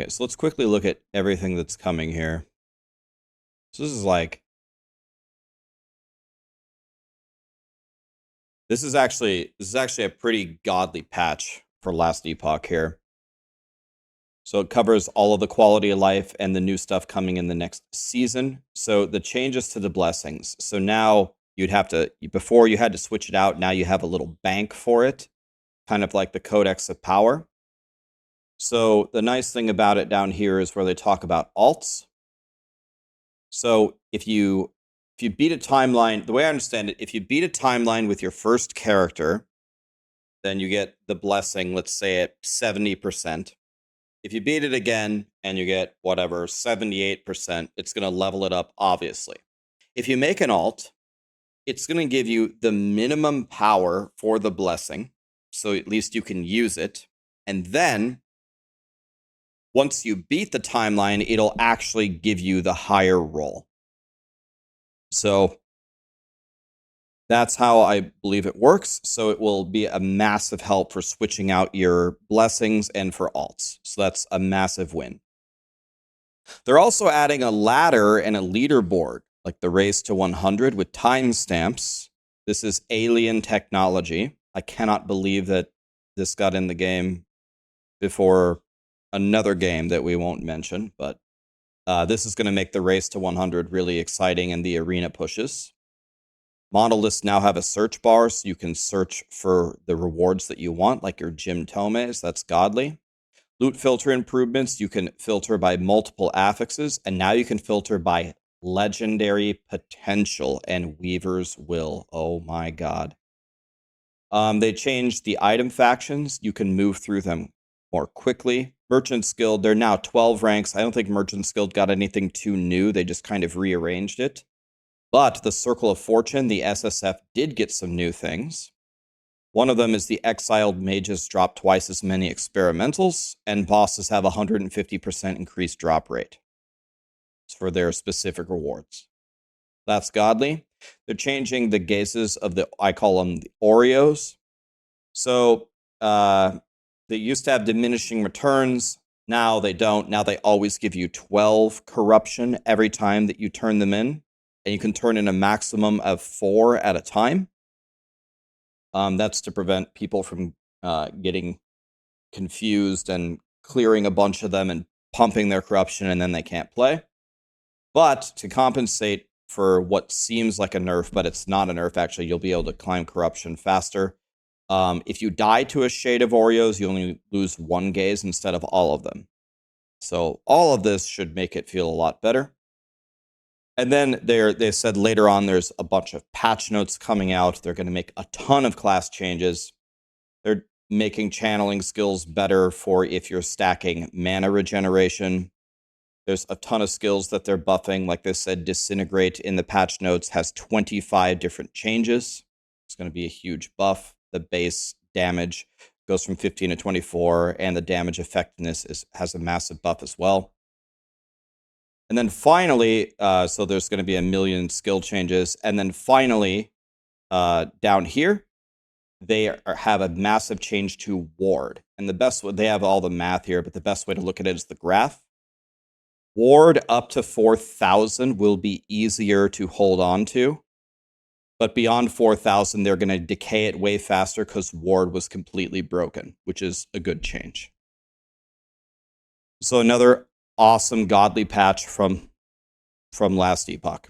Okay, so let's quickly look at everything that's coming here. So this is like... This is actually a pretty godly patch for last Epoch here. So it covers all of the quality of life and the new stuff coming in the next season. So the changes to the blessings. So now you'd have to, before you had to switch it out, now you have a little bank for it, kind of like the Codex of Power. So the nice thing about it down here is where they talk about alts. So if you beat a timeline, the way I understand it, if you beat a timeline with your first character, then you get the blessing, let's say at 70%. If you beat it again and you get whatever, 78%, it's going to level it up, obviously. If you make an alt, it's going to give you the minimum power for the blessing, so at least you can use it. And then, once you beat the timeline, it'll actually give you the higher roll. So that's how I believe it works. So it will be a massive help for switching out your blessings and for alts. So that's a massive win. They're also adding a ladder and a leaderboard, like the race to 100 with timestamps. This is alien technology. I cannot believe that this got in the game before another game that we won't mention, but this is going to make the race to 100 really exciting and the arena pushes. Monoliths now have a search bar, so you can search for the rewards that you want, like your Gym Tomes. That's godly. Loot filter improvements, you can filter by multiple affixes, and now you can filter by legendary potential and Weaver's Will. Oh my god. They changed the item factions. You can move through them more quickly. Merchant's Guild, they're now 12 ranks. I don't think Merchant's Guild got anything too new. They just kind of rearranged it. But the Circle of Fortune, the SSF, did get some new things. One of them is the exiled mages drop twice as many experimentals, and bosses have a 150% increased drop rate for their specific rewards. That's godly. They're changing the gazes of the, I call them the Oreos. So they used to have diminishing returns. Now they don't. Now they always give you 12 corruption every time that you turn them in. And you can turn in a maximum of 4 at a time. That's to prevent people from getting confused and clearing a bunch of them and pumping their corruption, and then they can't play. But to compensate for what seems like a nerf, but it's not a nerf, actually, you'll be able to climb corruption faster. If you die to a shade of Oreos, you only lose 1 gaze instead of all of them. So all of this should make it feel a lot better. And then they said later on there's a bunch of patch notes coming out. They're going to make a ton of class changes. They're making channeling skills better for if you're stacking mana regeneration. There's a ton of skills that they're buffing. Like they said, Disintegrate in the patch notes has 25 different changes. It's going to be a huge buff. The base damage goes from 15 to 24, and the damage effectiveness has a massive buff as well. And then finally, so there's going to be a million skill changes. And then finally, down here, they have a massive change to Ward. And the best way, they have all the math here, but the best way to look at it is the graph. Ward up to 4,000 will be easier to hold on to. But beyond 4,000, they're going to decay it way faster because Ward was completely broken, which is a good change. So another awesome godly patch from last Epoch.